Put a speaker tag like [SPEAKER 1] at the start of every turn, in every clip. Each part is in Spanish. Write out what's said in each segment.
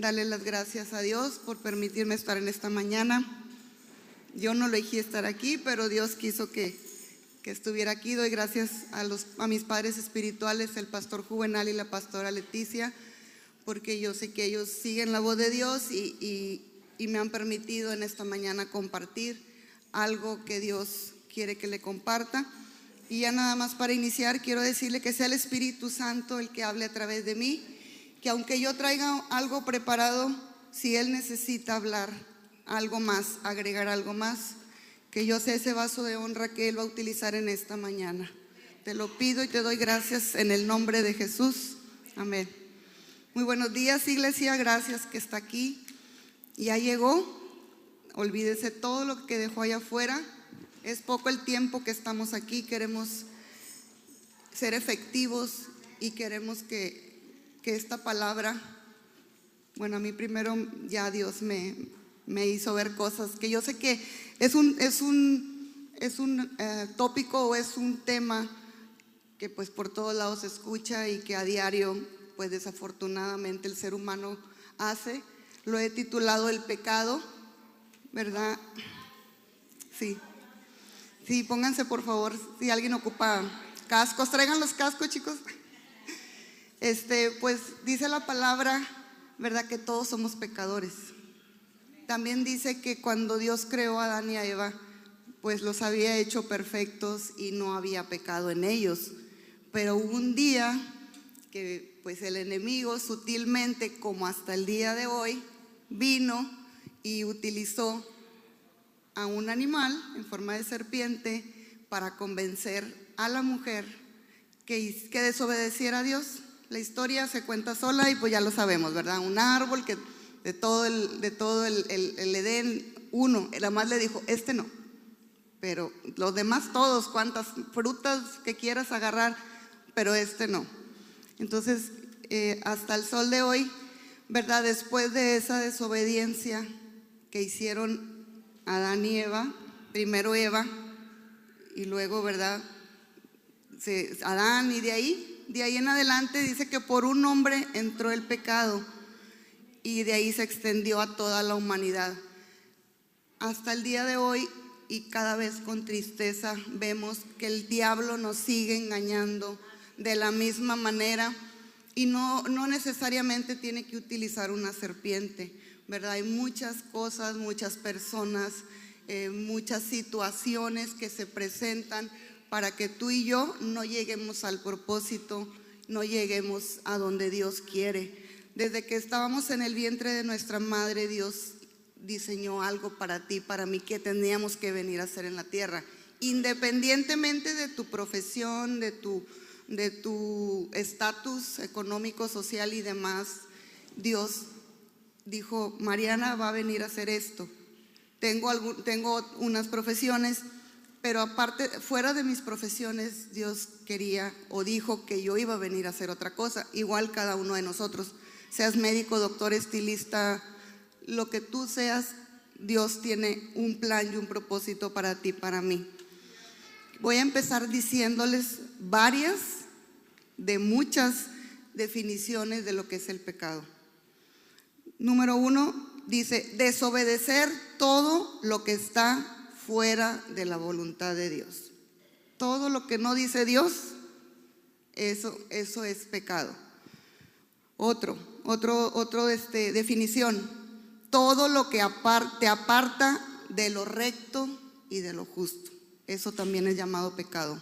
[SPEAKER 1] darle las gracias a Dios por permitirme estar en esta mañana. Yo no elegí estar aquí, pero Dios quiso que estuviera aquí. Doy gracias a mis padres espirituales, el pastor Juvenal y la pastora Leticia, porque yo sé que ellos siguen la voz de Dios y me han permitido en esta mañana compartir algo que Dios quiere que le comparta. Y ya nada más para iniciar, quiero decirle que sea el Espíritu Santo el que hable a través de mí, que aunque yo traiga algo preparado, si Él necesita hablar algo más, agregar algo más, que yo sea ese vaso de honra que Él va a utilizar en esta mañana. Te lo pido y te doy gracias en el nombre de Jesús. Amén. Muy buenos días, iglesia, gracias que está aquí. Ya llegó, olvídese todo lo que dejó allá afuera. Es poco el tiempo que estamos aquí, queremos ser efectivos y queremos que esta palabra, bueno, a mí primero ya Dios me hizo ver cosas que yo sé que es un tópico o es un tema que pues por todos lados se escucha y que a diario pues desafortunadamente el ser humano hace. Lo he titulado El pecado, ¿verdad? Sí, pónganse por favor, si alguien ocupa cascos, traigan los cascos, chicos. Pues dice la palabra, ¿verdad?, que todos somos pecadores. También dice que cuando Dios creó a Adán y a Eva, pues los había hecho perfectos y no había pecado en ellos. Pero hubo un día que pues el enemigo sutilmente, como hasta el día de hoy, vino y utilizó a un animal en forma de serpiente para convencer a la mujer que desobedeciera a Dios. La historia se cuenta sola y pues ya lo sabemos, ¿verdad? Un árbol que de todo el Edén, uno, la más le dijo, este no, pero los demás todos, cuantas frutas que quieras agarrar, pero este no. Entonces, hasta el sol de hoy, ¿verdad? Después de esa desobediencia que hicieron Adán y Eva, primero Eva y luego, ¿verdad?, Adán, y de ahí en adelante dice que por un hombre entró el pecado y de ahí se extendió a toda la humanidad. Hasta el día de hoy, y cada vez con tristeza vemos que el diablo nos sigue engañando de la misma manera, y no necesariamente tiene que utilizar una serpiente, ¿verdad? Hay muchas cosas, muchas personas, muchas situaciones que se presentan para que tú y yo no lleguemos al propósito, no lleguemos a donde Dios quiere. Desde que estábamos en el vientre de nuestra madre, Dios diseñó algo para ti, para mí, que teníamos que venir a hacer en la tierra. Independientemente de tu profesión, de tu estatus económico, social y demás, Dios dijo, Mariana va a venir a hacer esto. Tengo unas profesiones, pero aparte, fuera de mis profesiones, Dios quería o dijo que yo iba a venir a hacer otra cosa. Igual cada uno de nosotros, seas médico, doctor, estilista, lo que tú seas, Dios tiene un plan y un propósito para ti, para mí. Voy a empezar diciéndoles varias de muchas definiciones de lo que es el pecado. Número 1, dice, desobedecer todo lo que está fuera de la voluntad de Dios. Todo lo que no dice Dios, eso es pecado. Otro definición, todo lo que te aparta de lo recto y de lo justo, eso también es llamado pecado.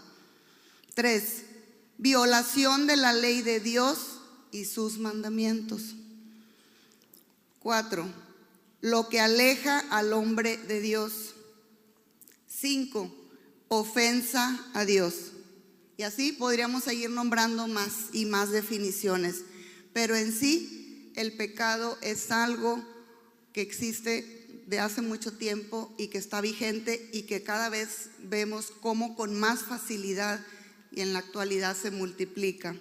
[SPEAKER 1] 3, violación de la ley de Dios y sus mandamientos. 4, lo que aleja al hombre de Dios. 5, ofensa a Dios. Y así podríamos seguir nombrando más y más definiciones. Pero en sí, el pecado es algo que existe de hace mucho tiempo y que está vigente y que cada vez vemos cómo con más facilidad y en la actualidad se multiplica.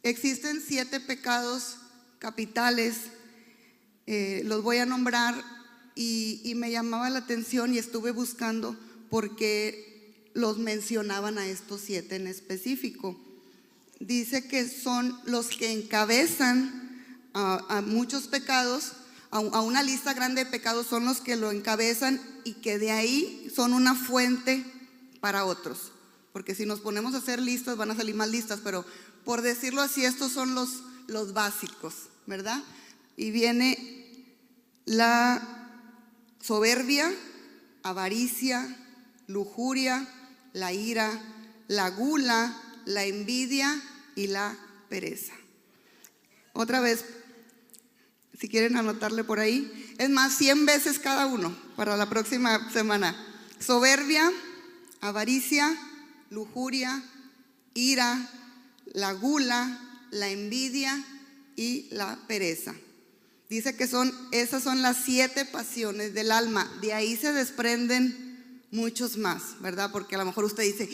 [SPEAKER 1] Existen 7 pecados capitales, los voy a nombrar y me llamaba la atención y estuve buscando porque los mencionaban a estos 7 en específico. Dice que son los que encabezan a muchos pecados, a una lista grande de pecados, son los que lo encabezan y que de ahí son una fuente para otros. Porque si nos ponemos a hacer listas van a salir más listas, pero por decirlo así, estos son los básicos, ¿verdad? Y viene la soberbia, avaricia, lujuria, la ira, la gula, la envidia y la pereza. Otra vez, si quieren anotarle por ahí, es más, 100 veces cada uno para la próxima semana. Soberbia, avaricia, lujuria, ira, la gula, la envidia y la pereza. Dice que esas son las 7 pasiones del alma. De ahí se desprenden muchos más, ¿verdad? Porque a lo mejor usted dice,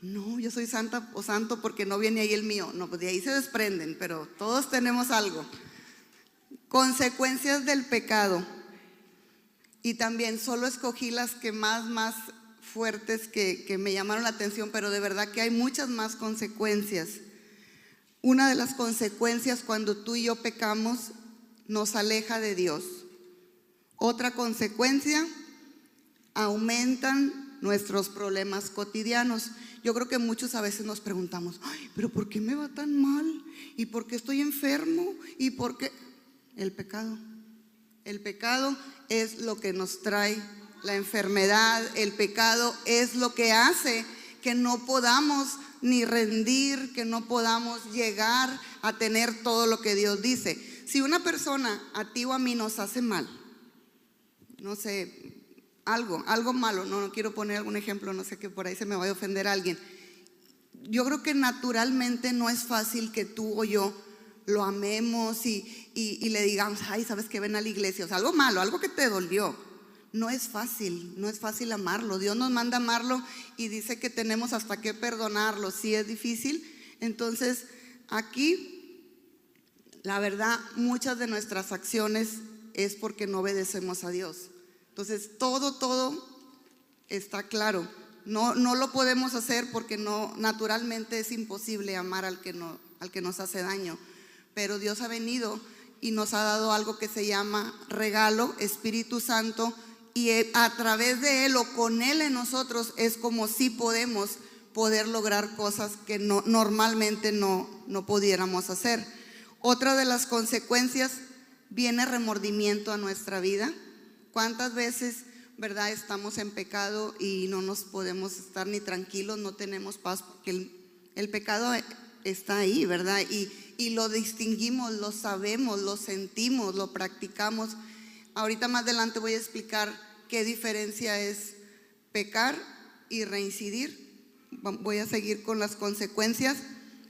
[SPEAKER 1] no, yo soy santa o santo porque no viene ahí el mío. No, pues de ahí se desprenden, pero todos tenemos algo. Consecuencias del pecado. Y también solo escogí las que más fuertes que me llamaron la atención, pero de verdad que hay muchas más consecuencias. Una de las consecuencias cuando tú y yo pecamos nos aleja de Dios. Otra consecuencia, aumentan nuestros problemas cotidianos. Yo creo que muchos a veces nos preguntamos, ay, pero ¿por qué me va tan mal? ¿Y por qué estoy enfermo? ¿Y por qué? El pecado. El pecado es lo que nos trae la enfermedad. El pecado es lo que hace que no podamos ni rendir, que no podamos llegar a tener todo lo que Dios dice. Si una persona a ti o a mí nos hace mal, no sé, algo malo, no quiero poner algún ejemplo, no sé, que por ahí se me vaya a ofender a alguien. Yo creo que naturalmente no es fácil que tú o yo lo amemos y le digamos, ay, ¿sabes qué? Ven a la iglesia. O sea, algo malo, algo que te dolió. No es fácil amarlo. Dios nos manda a amarlo y dice que tenemos hasta que perdonarlo. Sí es difícil. Entonces, aquí, la verdad, muchas de nuestras acciones es porque no obedecemos a Dios. Entonces, todo está claro. No lo podemos hacer porque naturalmente es imposible amar al que nos hace daño. Pero Dios ha venido y nos ha dado algo que se llama regalo, Espíritu Santo, y a través de Él o con Él en nosotros es como si poder lograr cosas que normalmente no pudiéramos hacer. Otra de las consecuencias, viene remordimiento a nuestra vida. ¿Cuántas veces, verdad, estamos en pecado y no nos podemos estar ni tranquilos, no tenemos paz? Porque el pecado está ahí, ¿verdad? Y lo distinguimos, lo sabemos, lo sentimos, lo practicamos. Ahorita más adelante voy a explicar qué diferencia es pecar y reincidir. Voy a seguir con las consecuencias.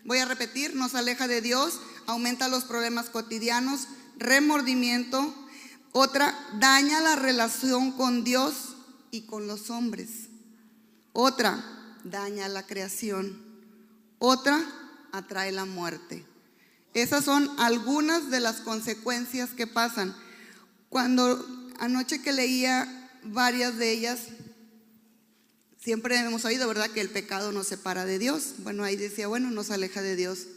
[SPEAKER 1] Voy a repetir, nos aleja de Dios, aumenta los problemas cotidianos, remordimiento. Otra, daña la relación con Dios y con los hombres. Otra, daña la creación. Otra, atrae la muerte. Esas son algunas de las consecuencias que pasan. Cuando anoche que leía varias de ellas, siempre hemos oído, ¿verdad?, que el pecado nos separa de Dios. Bueno, ahí decía, bueno, nos aleja de Dios.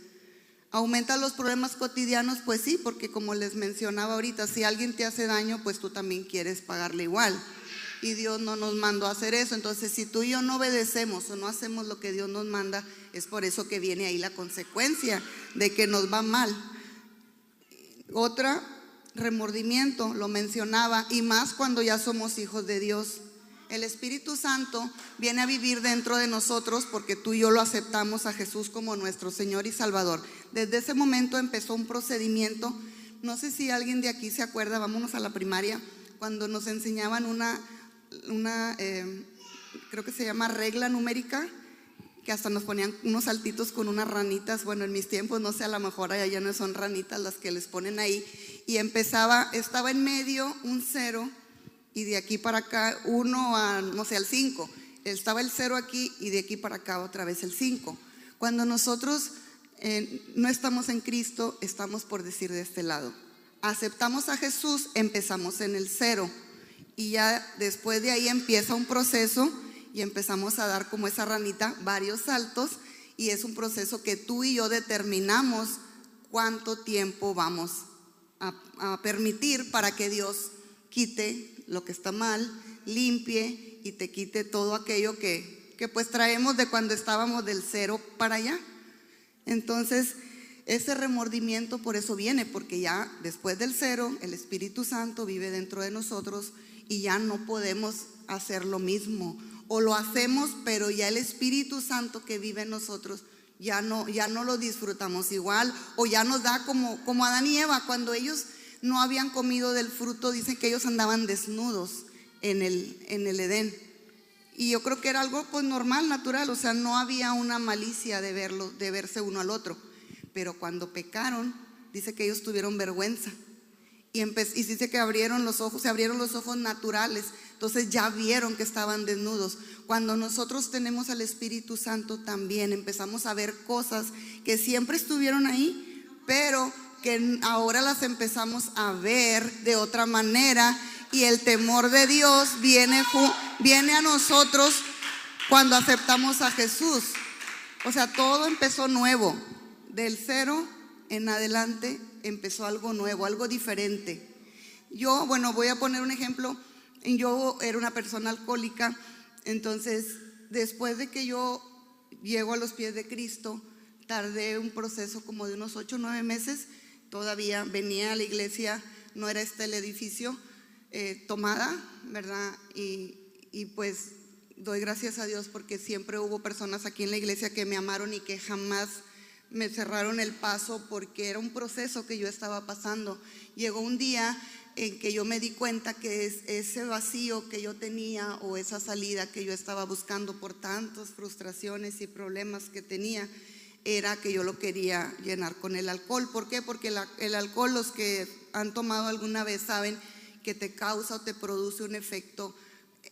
[SPEAKER 1] ¿Aumenta los problemas cotidianos? Pues sí, porque como les mencionaba ahorita, si alguien te hace daño, pues tú también quieres pagarle igual. Y Dios no nos mandó a hacer eso. Entonces, si tú y yo no obedecemos o no hacemos lo que Dios nos manda, es por eso que viene ahí la consecuencia de que nos va mal. Otra, remordimiento, lo mencionaba, y más cuando ya somos hijos de Dios. El Espíritu Santo viene a vivir dentro de nosotros porque tú y yo lo aceptamos a Jesús como nuestro Señor y Salvador. Desde ese momento empezó un procedimiento. No sé si alguien de aquí se acuerda, vámonos a la primaria, cuando nos enseñaban creo que se llama regla numérica, que hasta nos ponían unos saltitos con unas ranitas. Bueno, en mis tiempos, no sé, a lo mejor allá no son ranitas las que les ponen ahí. Y estaba en medio un 0 y de aquí para acá 1 a, no sé, al 5. Estaba el 0 aquí y de aquí para acá otra vez el 5. Cuando nosotros no estamos en Cristo, estamos, por decir, de este lado. Aceptamos a Jesús, empezamos en el 0 y ya después de ahí empieza un proceso y empezamos a dar como esa ranita varios saltos, y es un proceso que tú y yo determinamos cuánto tiempo vamos a permitir para que Dios quite lo que está mal, limpie y te quite todo aquello que pues traemos de cuando estábamos del 0 para allá. Entonces ese remordimiento por eso viene, porque ya después del 0 el Espíritu Santo vive dentro de nosotros y ya no podemos hacer lo mismo, o lo hacemos pero ya el Espíritu Santo que vive en nosotros ya no lo disfrutamos igual, o ya nos da como Adán y Eva cuando ellos no habían comido del fruto. Dicen que ellos andaban desnudos en el Edén, y yo creo que era algo pues normal, natural, o sea, no había una malicia de verse uno al otro. Pero cuando pecaron, dice que ellos tuvieron vergüenza y dice que se abrieron los ojos naturales. Entonces ya vieron que estaban desnudos. Cuando nosotros tenemos al Espíritu Santo también empezamos a ver cosas que siempre estuvieron ahí, pero que ahora las empezamos a ver de otra manera, y el temor de Dios viene a nosotros cuando aceptamos a Jesús. O sea, todo empezó nuevo. Del 0 en adelante empezó algo nuevo, algo diferente. Yo, voy a poner un ejemplo. Yo era una persona alcohólica. Entonces, después de que yo llego a los pies de Cristo, tardé un proceso como de unos 8 o 9 meses. Todavía venía a la iglesia, no era el edificio, tomada, ¿verdad? Y pues doy gracias a Dios porque siempre hubo personas aquí en la iglesia que me amaron y que jamás me cerraron el paso, porque era un proceso que yo estaba pasando. Llegó un día en que yo me di cuenta que ese vacío que yo tenía, o esa salida que yo estaba buscando por tantas frustraciones y problemas que tenía, era que yo lo quería llenar con el alcohol. ¿Por qué? Porque el alcohol, los que han tomado alguna vez saben que te causa o te produce un efecto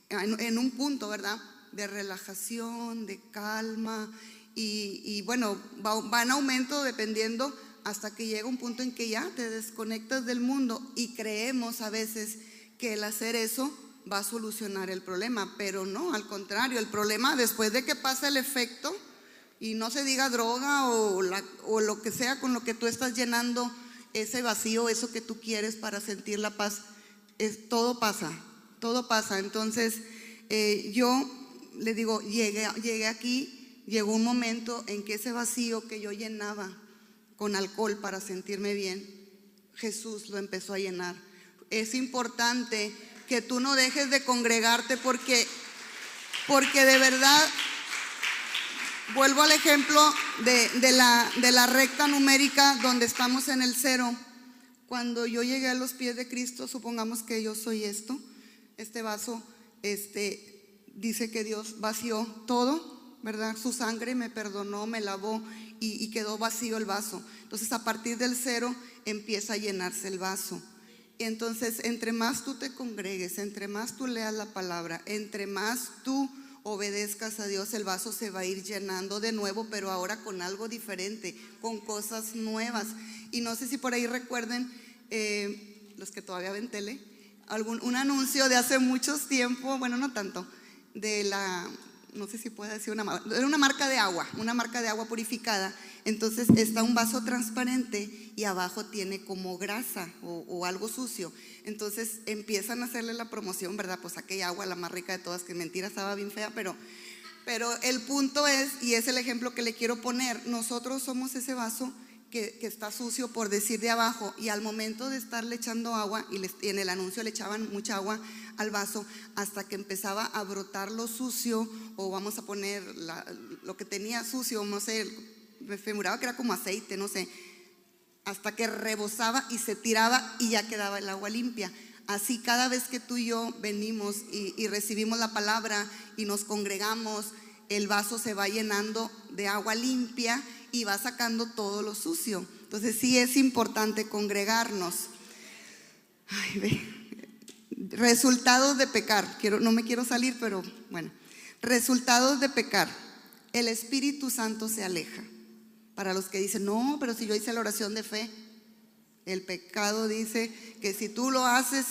[SPEAKER 1] en un punto, ¿verdad?, de relajación, de calma, y va en aumento dependiendo, hasta que llega un punto en que ya te desconectas del mundo, y creemos a veces que el hacer eso va a solucionar el problema, pero no, al contrario, el problema después de que pasa el efecto, y no se diga droga o lo que sea con lo que tú estás llenando ese vacío, eso que tú quieres para sentir la paz, todo pasa. Entonces yo le digo, llegué aquí. Llegó un momento en que ese vacío que yo llenaba con alcohol para sentirme bien, Jesús lo empezó a llenar. Es importante que tú no dejes de congregarte, porque de verdad, vuelvo al ejemplo de la recta numérica donde estamos en el 0. Cuando yo llegué a los pies de Cristo, supongamos que yo soy este vaso, dice que Dios vació todo, ¿verdad? Su sangre me perdonó, me lavó, y quedó vacío el vaso. Entonces a partir del 0 empieza a llenarse el vaso. Entonces entre más tú te congregues, entre más tú leas la palabra, entre más tú obedezcas a Dios, el vaso se va a ir llenando de nuevo, pero ahora con algo diferente, con cosas nuevas. Y no sé si por ahí recuerden, los que todavía ven tele, un anuncio de hace muchos tiempo, no tanto, no sé si puedo decir era una marca de agua purificada. Entonces está un vaso transparente y abajo tiene como grasa o algo sucio. Entonces empiezan a hacerle la promoción, ¿verdad? Pues aquella agua, la más rica de todas, que mentira, estaba bien fea, pero el punto es, y es el ejemplo que le quiero poner, nosotros somos ese vaso que está sucio, por decir, de abajo, y al momento de estarle echando agua, y en el anuncio le echaban mucha agua al vaso, hasta que empezaba a brotar lo sucio, o vamos a poner lo que tenía sucio, no sé, me figuraba que era como aceite, no sé, hasta que rebosaba y se tiraba y ya quedaba el agua limpia. Así cada vez que tú y yo venimos y recibimos la palabra y nos congregamos, el vaso se va llenando de agua limpia y va sacando todo lo sucio. Entonces sí es importante congregarnos. Resultados de pecar. No me quiero salir, pero bueno. Resultados de pecar. El Espíritu Santo se aleja. Para los que dicen, no, pero si yo hice la oración de fe. El pecado dice que si tú lo haces,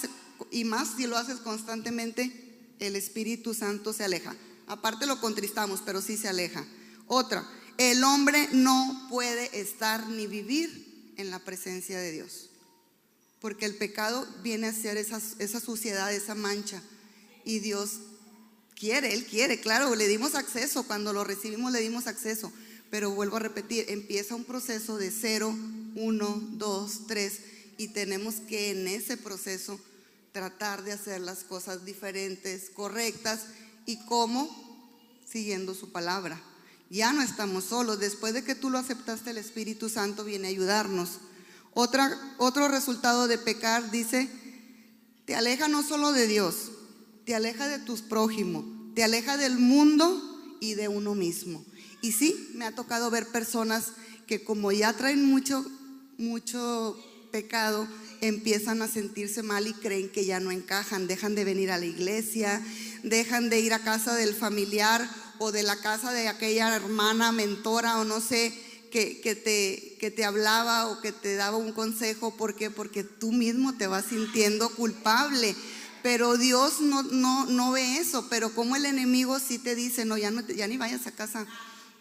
[SPEAKER 1] y más si lo haces constantemente, el Espíritu Santo se aleja. Aparte lo contristamos, pero sí se aleja. Otra, el hombre no puede estar ni vivir en la presencia de Dios. porque el pecado viene a ser esa suciedad, esa mancha, y Dios quiere, Él quiere, claro, le dimos acceso, cuando lo recibimos le dimos acceso, pero vuelvo a repetir, empieza un proceso de 0, 1, 2, 3, y tenemos que en ese proceso tratar de hacer las cosas diferentes, correctas, y cómo, siguiendo su palabra. Ya no estamos solos, después de que tú lo aceptaste, el Espíritu Santo viene a ayudarnos. Otro resultado de pecar, dice, te aleja no solo de Dios, te aleja de tus prójimos, te aleja del mundo y de uno mismo. Y sí, me ha tocado ver personas que como ya traen mucho pecado, empiezan a sentirse mal y creen que ya no encajan, dejan de venir a la iglesia, dejan de ir a casa del familiar o de la casa de aquella hermana, mentora o no sé, que te hablaba o que te daba un consejo. ¿Por qué? Porque tú mismo te vas sintiendo culpable. Pero Dios no ve eso, pero como el enemigo sí te dice, no, ya ni vayas a casa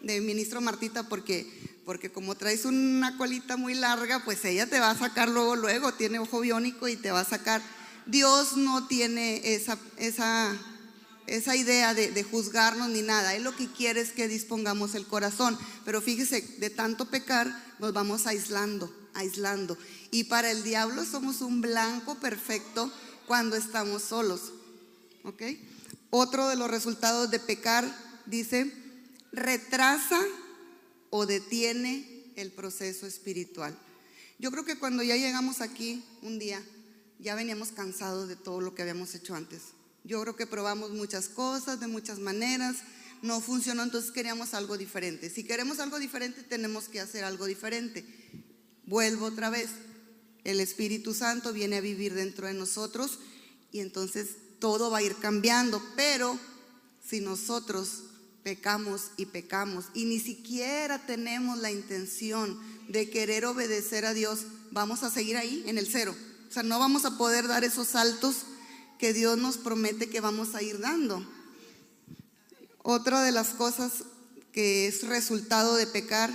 [SPEAKER 1] de ministro Martita porque como traes una colita muy larga, pues ella te va a sacar luego, tiene ojo biónico y te va a sacar. Dios no tiene esa idea de juzgarnos ni nada. Él lo que quiere es que dispongamos el corazón, pero fíjese, de tanto pecar nos vamos aislando, y para el diablo somos un blanco perfecto cuando estamos solos, ¿ok? Otro de los resultados de pecar, dice, retrasa o detiene el proceso espiritual. Yo creo que cuando ya llegamos aquí un día, ya veníamos cansados de todo lo que habíamos hecho antes. Yo creo que probamos muchas cosas de muchas maneras, no funcionó, entonces queríamos algo diferente. Si queremos algo diferente, tenemos que hacer algo diferente. Vuelvo otra vez, el Espíritu Santo viene a vivir dentro de nosotros y entonces todo va a ir cambiando. Pero si nosotros pecamos y ni siquiera tenemos la intención de querer obedecer a Dios, vamos a seguir ahí en el 0. O sea, no vamos a poder dar esos saltos que Dios nos promete que vamos a ir dando. Otra de las cosas que es resultado de pecar,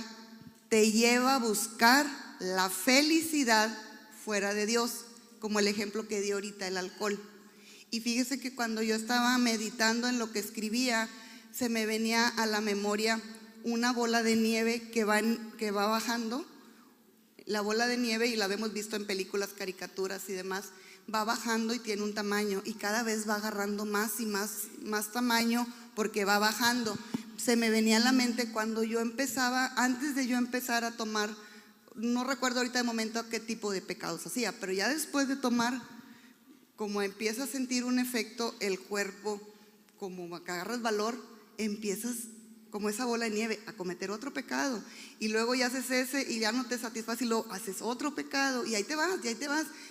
[SPEAKER 1] te lleva a buscar la felicidad fuera de Dios, como el ejemplo que di ahorita, el alcohol. Y fíjese que cuando yo estaba meditando en lo que escribía, se me venía a la memoria una bola de nieve que va bajando. La bola de nieve, y la hemos visto en películas, caricaturas y demás, va bajando y tiene un tamaño, y cada vez va agarrando más y más tamaño porque va bajando. Se me venía a la mente cuando yo empezaba, antes de yo empezar a tomar, no recuerdo ahorita de momento qué tipo de pecados hacía, pero ya después de tomar, como empieza a sentir un efecto el cuerpo, como que agarras valor, empiezas como esa bola de nieve a cometer otro pecado, y luego ya haces ese y ya no te satisface y luego haces otro pecado y ahí te vas.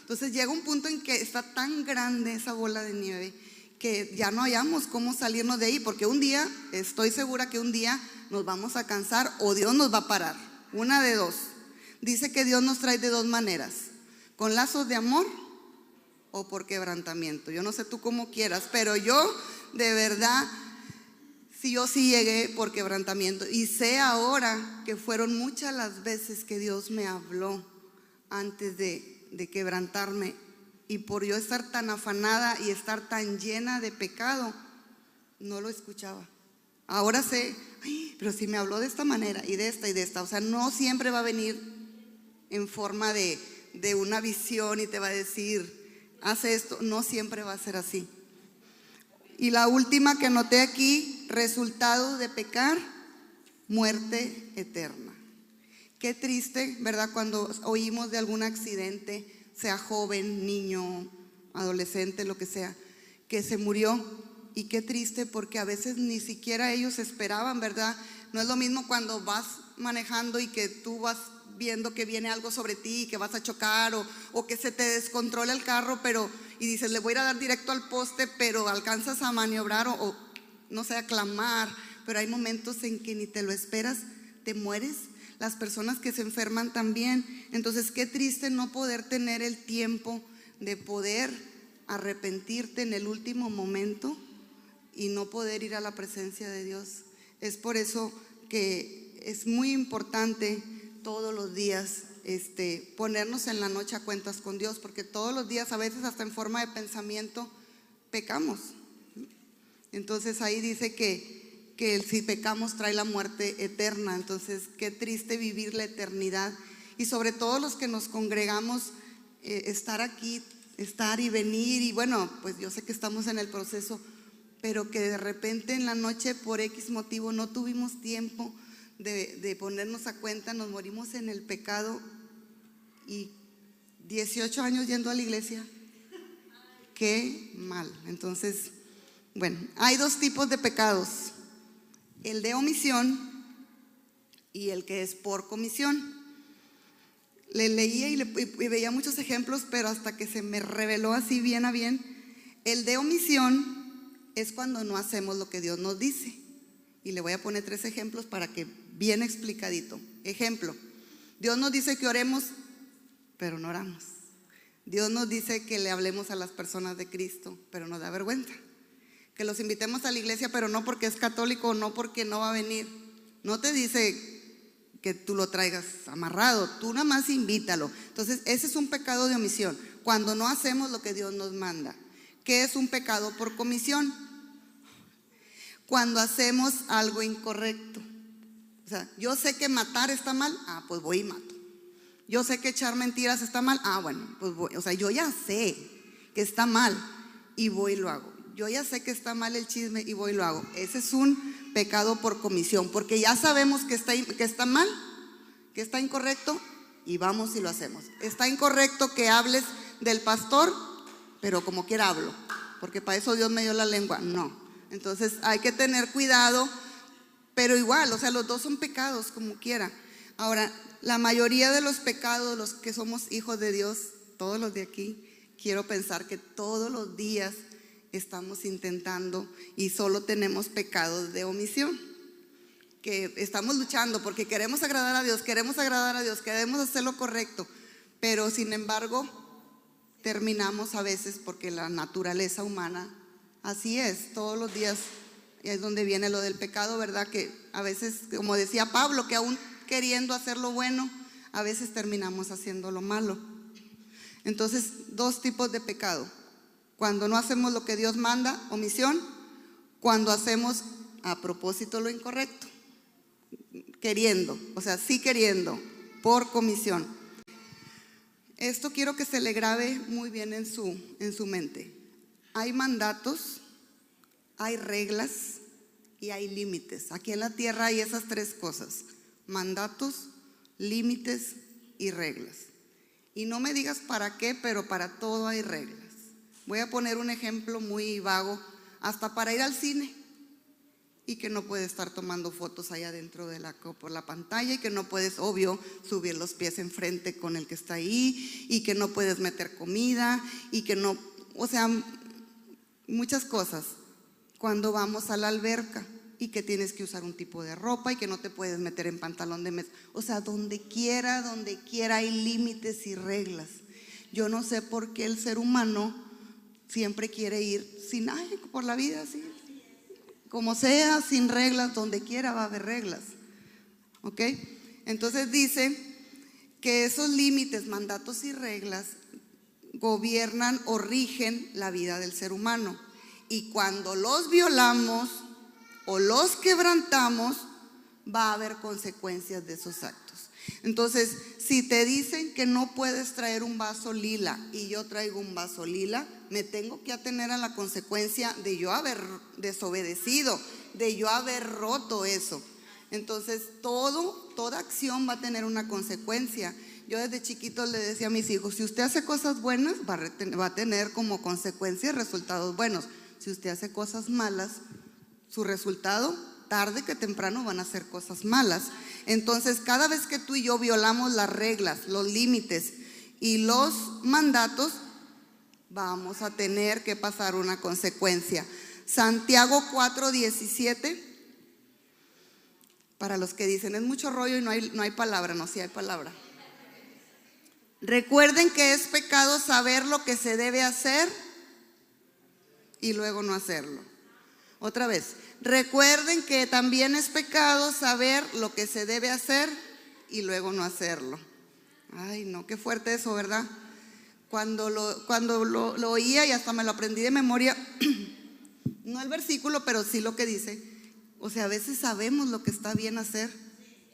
[SPEAKER 1] Entonces llega un punto en que está tan grande esa bola de nieve que ya no hallamos cómo salirnos de ahí, porque un día, estoy segura que un día nos vamos a cansar o Dios nos va a parar, una de dos. Dice que Dios nos trae de dos maneras, con lazos de amor o por quebrantamiento. Yo no sé tú cómo quieras, pero yo de verdad, yo sí llegué por quebrantamiento, y sé ahora que fueron muchas las veces que Dios me habló antes de quebrantarme, y por yo estar tan afanada y estar tan llena de pecado, no lo escuchaba. Ahora sé, pero si me habló de esta manera y de esta, o sea, no siempre va a venir en forma de una visión y te va a decir, haz esto, no siempre va a ser así. Y la última que anoté aquí, resultado de pecar, muerte eterna. Qué triste, ¿verdad? Cuando oímos de algún accidente, sea joven, niño, adolescente, lo que sea, que se murió. Y qué triste, porque a veces ni siquiera ellos esperaban, ¿verdad? No es lo mismo cuando vas manejando y que tú vas viendo que viene algo sobre ti, que vas a chocar o que se te descontrola el carro, y dices, le voy a ir a dar directo al poste, pero alcanzas a maniobrar o no sé, a clamar, pero hay momentos en que ni te lo esperas, te mueres. Las personas que se enferman también. Entonces qué triste no poder tener el tiempo de poder arrepentirte en el último momento y no poder ir a la presencia de Dios. Es por eso que es muy importante todos los días ponernos en la noche a cuentas con Dios, porque todos los días, a veces hasta en forma de pensamiento, pecamos. Entonces ahí dice que si pecamos trae la muerte eterna. Entonces qué triste vivir la eternidad, y sobre todo los que nos congregamos, estar aquí, estar y venir, y bueno, pues yo sé que estamos en el proceso, pero que de repente en la noche por X motivo no tuvimos tiempo de ponernos a cuenta, nos morimos en el pecado, y 18 años yendo a la iglesia, qué mal. Entonces, bueno, hay dos tipos de pecados: el de omisión y el que es por comisión. Le leía y veía muchos ejemplos, pero hasta que se me reveló así bien a bien. El de omisión es cuando no hacemos lo que Dios nos dice, y le voy a poner 3 ejemplos para que bien explicadito. Ejemplo: Dios nos dice que oremos, pero no oramos. Dios nos dice que le hablemos a las personas de Cristo, pero nos da vergüenza. Que los invitemos a la iglesia, pero no porque es católico o no porque no va a venir. No te dice que tú lo traigas amarrado, tú nada más invítalo. Entonces ese es un pecado de omisión, cuando no hacemos lo que Dios nos manda. ¿Qué es un pecado por comisión? Cuando hacemos algo incorrecto. O sea, yo sé que matar está mal, pues voy y mato. Yo sé que echar mentiras está mal, bueno, pues voy. O sea, yo ya sé que está mal y voy y lo hago. Yo ya sé que está mal el chisme y voy y lo hago. Ese es un pecado por comisión, porque ya sabemos que está mal, que está incorrecto, y vamos y lo hacemos. Está incorrecto que hables del pastor, pero como quiera hablo, porque para eso Dios me dio la lengua. No. Entonces hay que tener cuidado, pero igual, o sea, los dos son pecados como quiera. Ahora, la mayoría de los pecados, los que somos hijos de Dios, todos los de aquí, quiero pensar que todos los días estamos intentando, y solo tenemos pecados de omisión, que estamos luchando porque queremos agradar a Dios, queremos hacer lo correcto, pero sin embargo terminamos a veces, porque la naturaleza humana así es, todos los días. Y es donde viene lo del pecado, ¿verdad? Que a veces, como decía Pablo, que aún queriendo hacer lo bueno, a veces terminamos haciendo lo malo. Entonces, 2 tipos de pecado: cuando no hacemos lo que Dios manda, omisión; cuando hacemos a propósito lo incorrecto, queriendo, o sea, sí queriendo, por comisión. Esto quiero que se le grabe muy bien en su mente. Hay mandatos, hay reglas y hay límites. Aquí en la tierra hay esas 3 cosas: mandatos, límites y reglas. Y no me digas para qué, pero para todo hay reglas. Voy a poner un ejemplo muy vago: hasta para ir al cine, y que no puedes estar tomando fotos allá dentro por la pantalla, y que no puedes, obvio, subir los pies enfrente con el que está ahí, y que no puedes meter comida, y que no, o sea, muchas cosas. Cuando vamos a la alberca, y que tienes que usar un tipo de ropa, y que no te puedes meter en pantalón de mesa. O sea, donde quiera hay límites y reglas. Yo no sé por qué el ser humano siempre quiere ir por la vida así, como sea, sin reglas. Donde quiera va a haber reglas, ¿ok? Entonces dice que esos límites, mandatos y reglas gobiernan o rigen la vida del ser humano, y cuando los violamos o los quebrantamos, va a haber consecuencias de esos actos. Entonces, si te dicen que no puedes traer un vaso lila, y yo traigo un vaso lila, me tengo que atener a la consecuencia de yo haber desobedecido, de yo haber roto eso. Entonces, toda acción va a tener una consecuencia. Yo desde chiquito le decía a mis hijos: si usted hace cosas buenas, va a tener como consecuencia resultados buenos. Si usted hace cosas malas, su resultado, tarde que temprano, van a ser cosas malas. Entonces, cada vez que tú y yo violamos las reglas, los límites y los mandatos, vamos a tener que pasar una consecuencia. Santiago 4:17, para los que dicen: es mucho rollo y no hay palabra. No, sí hay palabra. Recuerden que es pecado saber lo que se debe hacer y luego no hacerlo. Otra vez, recuerden que también es pecado saber lo que se debe hacer y luego no hacerlo. Ay, no, qué fuerte eso, ¿verdad? Cuando lo oía y hasta me lo aprendí de memoria, no el versículo, pero sí lo que dice. O sea, a veces sabemos lo que está bien hacer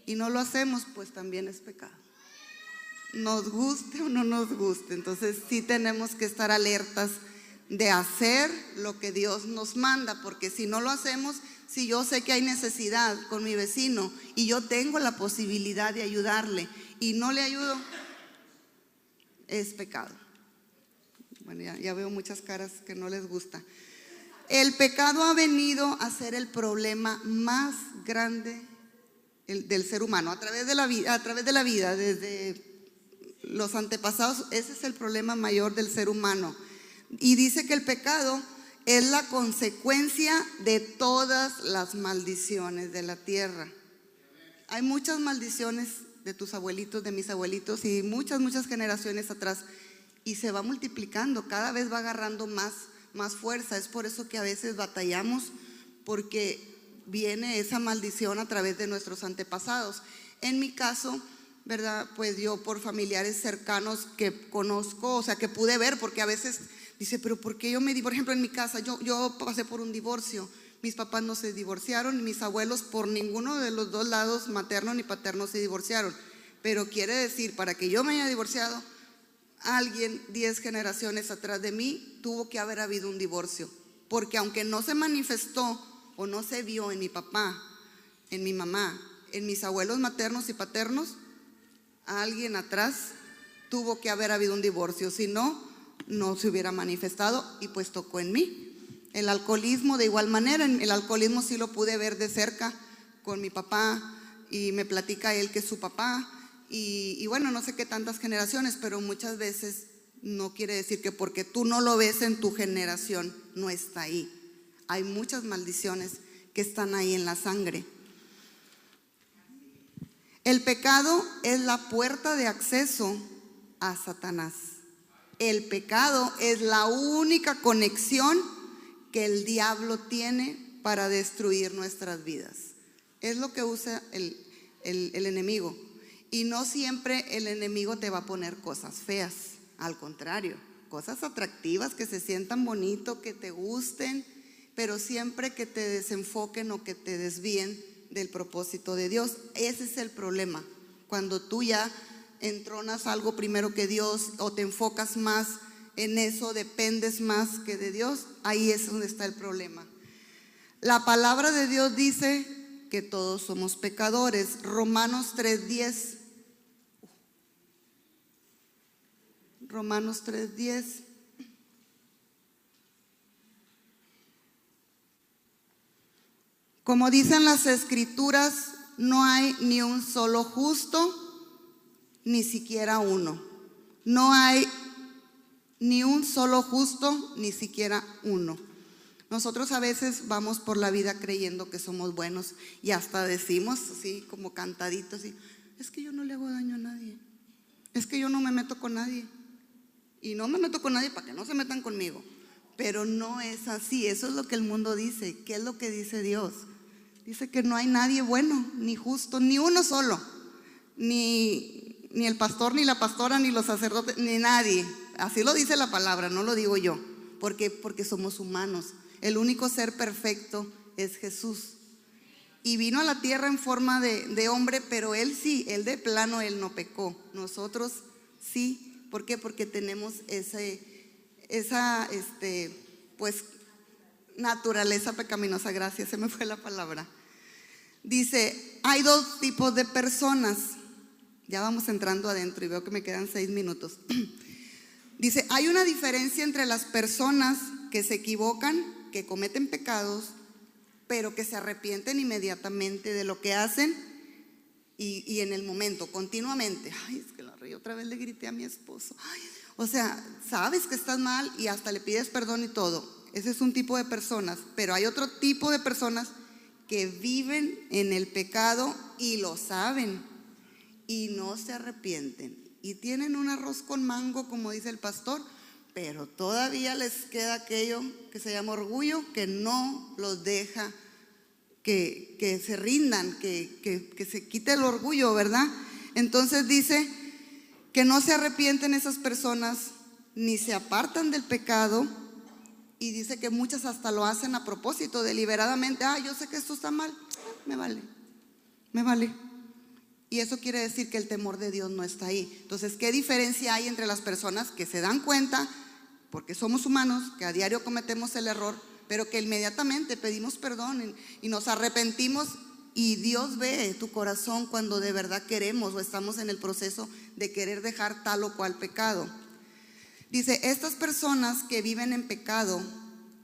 [SPEAKER 1] y no lo hacemos, pues también es pecado. Nos guste o no nos guste. Entonces sí tenemos que estar alertas de hacer lo que Dios nos manda, porque si no lo hacemos, si yo sé que hay necesidad con mi vecino y yo tengo la posibilidad de ayudarle y no le ayudo, es pecado. Bueno, ya veo muchas caras que no les gusta. El pecado ha venido a ser el problema más grande del ser humano a través de la vida, desde los antepasados. Ese es el problema mayor del ser humano. Y dice que el pecado es la consecuencia de todas las maldiciones de la tierra. Hay muchas maldiciones de tus abuelitos, de mis abuelitos y muchas generaciones atrás, y se va multiplicando, cada vez va agarrando más fuerza. Es por eso que a veces batallamos, porque viene esa maldición a través de nuestros antepasados. En mi caso, ¿verdad? Pues yo por familiares cercanos que conozco, o sea, que pude ver, porque a veces dice, pero ¿por qué yo me di? Por ejemplo, en mi casa, yo pasé por un divorcio. Mis papás no se divorciaron, y mis abuelos por ninguno de los dos lados, materno ni paterno, se divorciaron. Pero quiere decir, para que yo me haya divorciado, alguien 10 generaciones atrás de mí tuvo que haber habido un divorcio. Porque aunque no se manifestó o no se vio en mi papá, en mi mamá, en mis abuelos maternos y paternos, alguien atrás tuvo que haber habido un divorcio. Si no, no se hubiera manifestado, y pues tocó en mí. El alcoholismo de igual manera. El alcoholismo sí lo pude ver de cerca con mi papá, y me platica él que es su papá, y bueno, no sé qué tantas generaciones, pero muchas veces no quiere decir que porque tú no lo ves en tu generación no está ahí. Hay muchas maldiciones que están ahí en la sangre. El pecado es la puerta de acceso a Satanás. El pecado es la única conexión que el diablo tiene para destruir nuestras vidas. Es lo que usa el enemigo. Y no siempre el enemigo te va a poner cosas feas. Al contrario, cosas atractivas, que se sientan bonito, que te gusten, pero siempre que te desenfoquen o que te desvíen del propósito de Dios. Ese es el problema. Cuando tú ya entronas algo primero que Dios, o te enfocas más en eso, dependes más que de Dios, ahí es donde está el problema. La palabra de Dios dice que todos somos pecadores. Romanos 3:10. Romanos 3:10. Como dicen las escrituras, no hay ni un solo justo, ni siquiera uno. No hay ni un solo justo, ni siquiera uno. Nosotros a veces vamos por la vida creyendo que somos buenos, y hasta decimos así como cantaditos, así, es que yo no le hago daño a nadie, es que yo no me meto con nadie, y no me meto con nadie para que no se metan conmigo. Pero no es así. Eso es lo que el mundo dice. ¿Qué es lo que dice Dios? Dice que no hay nadie bueno, ni justo, ni uno solo, ni el pastor, ni la pastora, ni los sacerdotes, ni nadie. Así lo dice la palabra, no lo digo yo. Porque somos humanos. El único ser perfecto es Jesús. Y vino a la tierra en forma de hombre, pero él sí, él de plano, él no pecó. Nosotros sí. ¿Por qué? Porque tenemos esa pues naturaleza pecaminosa. Gracias, se me fue la palabra. Dice, hay dos tipos de personas. Ya vamos entrando adentro y veo que me quedan 6 minutos. Dice, hay una diferencia entre las personas que se equivocan, que cometen pecados, pero que se arrepienten inmediatamente de lo que hacen, y en el momento, continuamente. Ay, es que la reí, otra vez le grité a mi esposo. Ay, o sea, sabes que estás mal y hasta le pides perdón y todo. Ese es un tipo de personas. Pero hay otro tipo de personas que viven en el pecado y lo saben y no se arrepienten, y tienen un arroz con mango, como dice el pastor, pero todavía les queda aquello que se llama orgullo, que no los deja que se rindan, que se quite el orgullo, ¿verdad? Entonces dice que no se arrepienten esas personas ni se apartan del pecado, y dice que muchas hasta lo hacen a propósito, deliberadamente. Yo sé que esto está mal, me vale. Y eso quiere decir que el temor de Dios no está ahí. Entonces, ¿qué diferencia hay entre las personas que se dan cuenta, porque somos humanos, que a diario cometemos el error, pero que inmediatamente pedimos perdón y nos arrepentimos, y Dios ve tu corazón cuando de verdad queremos o estamos en el proceso de querer dejar tal o cual pecado? Dice, estas personas que viven en pecado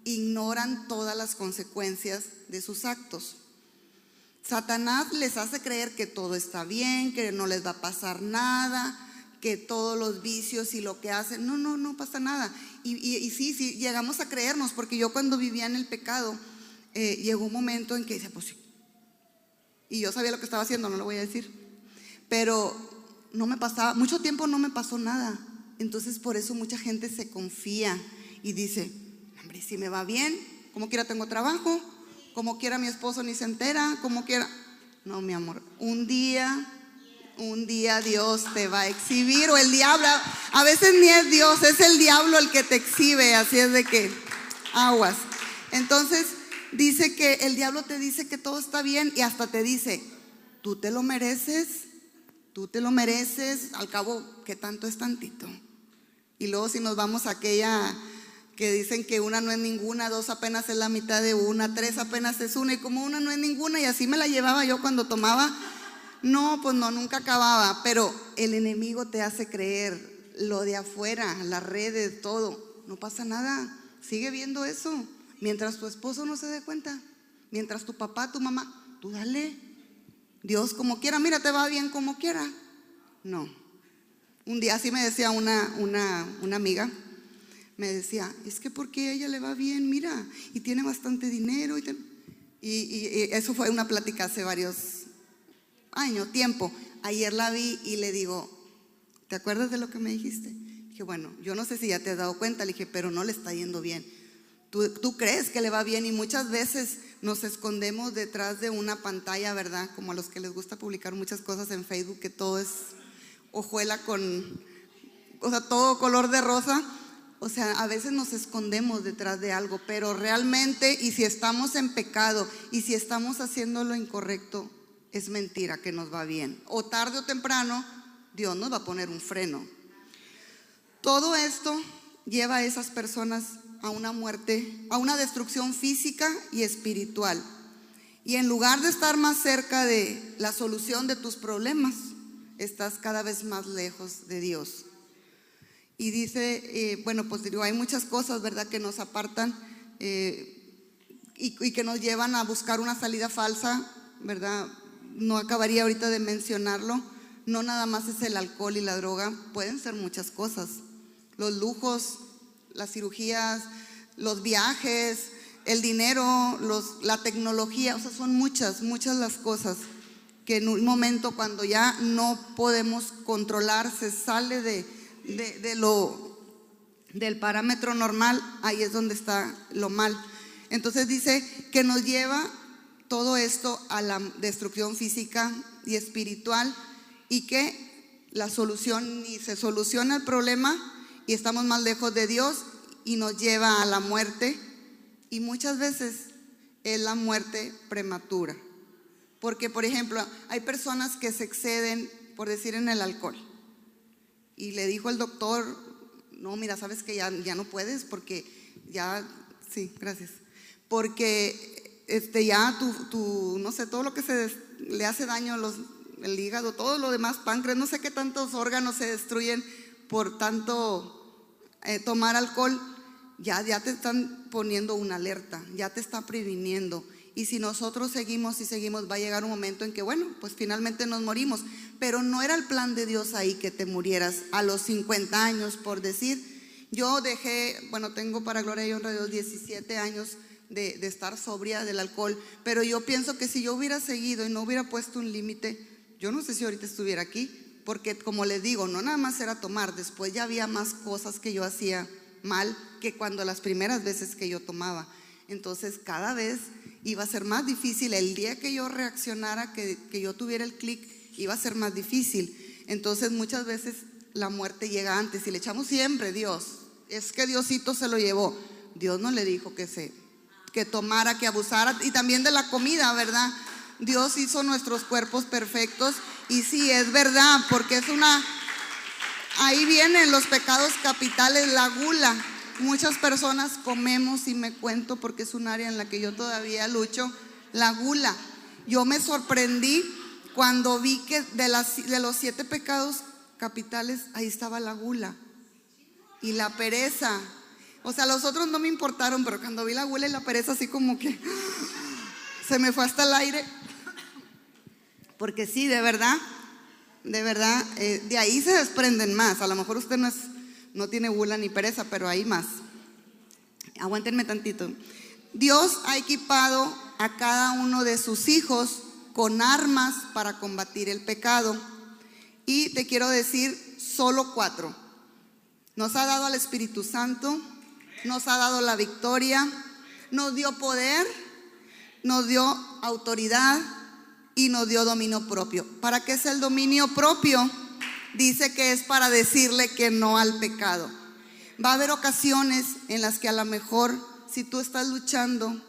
[SPEAKER 1] ignoran todas las consecuencias de sus actos. Satanás les hace creer que todo está bien, que no les va a pasar nada, que todos los vicios y lo que hacen, no pasa nada. Y sí, llegamos a creernos, porque yo cuando vivía en el pecado, llegó un momento en que decía, pues sí. Y yo sabía lo que estaba haciendo, no lo voy a decir. Pero no me pasaba, mucho tiempo no me pasó nada. Entonces por eso mucha gente se confía y dice, hombre, si me va bien, como quiera tengo trabajo, como quiera mi esposo ni se entera, como quiera. No, mi amor, un día Dios te va a exhibir, o el diablo. A veces ni es Dios, es el diablo el que te exhibe. Así es de que aguas. Entonces dice que el diablo te dice que todo está bien, y hasta te dice, tú te lo mereces, al cabo, ¿qué tanto es tantito? Y luego si nos vamos a aquella que dicen que una no es ninguna, dos apenas es la mitad de una, tres apenas es una, y como una no es ninguna, y así me la llevaba yo cuando tomaba. No, pues no, nunca acababa. Pero el enemigo te hace creer lo de afuera, las redes, todo. No pasa nada, sigue viendo eso. Mientras tu esposo no se dé cuenta, mientras tu papá, tu mamá, tú dale. Dios como quiera, mira, te va bien como quiera. No. Un día así me decía una amiga, me decía, es que porque a ella le va bien, mira, y tiene bastante dinero. Y eso fue una plática hace varios tiempo. Ayer la vi y le digo, ¿te acuerdas de lo que me dijiste? Dije, bueno, yo no sé si ya te has dado cuenta. Le dije, pero no le está yendo bien. Tú crees que le va bien, y muchas veces nos escondemos detrás de una pantalla, ¿verdad? Como a los que les gusta publicar muchas cosas en Facebook, que todo es hojuela todo color de rosa. O sea, a veces nos escondemos detrás de algo, pero realmente, y si estamos en pecado y si estamos haciendo lo incorrecto, es mentira que nos va bien. O tarde o temprano, Dios nos va a poner un freno. Todo esto lleva a esas personas a una muerte, a una destrucción física y espiritual. Y en lugar de estar más cerca de la solución de tus problemas, estás cada vez más lejos de Dios. Y dice, pues digo, hay muchas cosas, ¿verdad?, que nos apartan y que nos llevan a buscar una salida falsa, ¿verdad? No acabaría ahorita de mencionarlo. No nada más es el alcohol y la droga, pueden ser muchas cosas. Los lujos, las cirugías, los viajes, el dinero, la tecnología. O sea, son muchas las cosas que en un momento, cuando ya no podemos controlar, se sale del parámetro normal, ahí es donde está lo mal. Entonces dice que nos lleva todo esto a la destrucción física y espiritual, y que la solución, ni se soluciona el problema y estamos más lejos de Dios, y nos lleva a la muerte. Y muchas veces es la muerte prematura, porque por ejemplo hay personas que se exceden, por decir, en el alcohol, y le dijo el doctor, no, mira, sabes que ya no puedes, porque ya, sí, gracias, porque ya tu no sé, todo lo que le hace daño, el hígado, todo lo demás, páncreas, no sé qué tantos órganos se destruyen por tanto tomar alcohol. Ya te están poniendo una alerta, ya te está previniendo. Y si nosotros seguimos, va a llegar un momento en que, bueno, pues finalmente nos morimos. Pero no era el plan de Dios ahí que te murieras a los 50 años, por decir. Yo tengo, para gloria y honra de Dios, 17 años de estar sobria del alcohol. Pero yo pienso que si yo hubiera seguido y no hubiera puesto un límite, yo no sé si ahorita estuviera aquí. Porque, como les digo, no nada más era tomar, después ya había más cosas que yo hacía mal que cuando las primeras veces que yo tomaba. Entonces cada vez iba a ser más difícil. El día que yo reaccionara, que yo tuviera el clic, iba a ser más difícil. Entonces muchas veces la muerte llega antes y le echamos siempre Dios. Es que Diosito se lo llevó. Dios no le dijo que tomara, que abusara, y también de la comida, ¿verdad? Dios hizo nuestros cuerpos perfectos, y sí, es verdad, porque ahí vienen los pecados capitales, la gula. Muchas personas comemos, y me cuento porque es un área en la que yo todavía lucho, la gula. Yo me sorprendí cuando vi que de los 7 pecados capitales, ahí estaba la gula y la pereza. O sea, los otros no me importaron, pero cuando vi la gula y la pereza, así como que se me fue hasta el aire. Porque sí, de verdad, de ahí se desprenden más. A lo mejor usted no tiene gula ni pereza, pero hay más. Aguántenme tantito. Dios ha equipado a cada uno de sus hijos con armas para combatir el pecado. Y te quiero decir solo 4. Nos ha dado al Espíritu Santo, nos ha dado la victoria, nos dio poder, nos dio autoridad y nos dio dominio propio. ¿Para qué es el dominio propio? Dice que es para decirle que no al pecado. Va a haber ocasiones en las que a lo mejor, si tú estás luchando